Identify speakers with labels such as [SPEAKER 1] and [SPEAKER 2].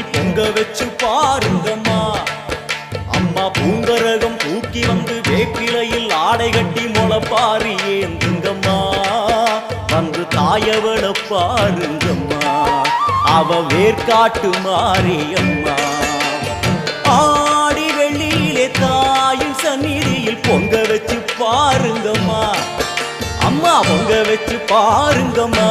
[SPEAKER 1] சந்நிதியில் பொங்க வச்சு பாருங்கம்மா. அம்மா பூங்கரகம் தூக்கி வந்து வேப்பிலையில் ஆடை கட்டி முளைப்பாரி ஏந்துங்கம்மா. வந்து தாயவள பாருங்கம்மா, அவ வேர்காட்டு மாரியம்மா. ஆடி வெள்ளியிலே தாயின் சந்நிதியில் பொங்க வச்சு பாருங்கம்மா. அம்மா பொங்க வச்சு பாருங்கம்மா.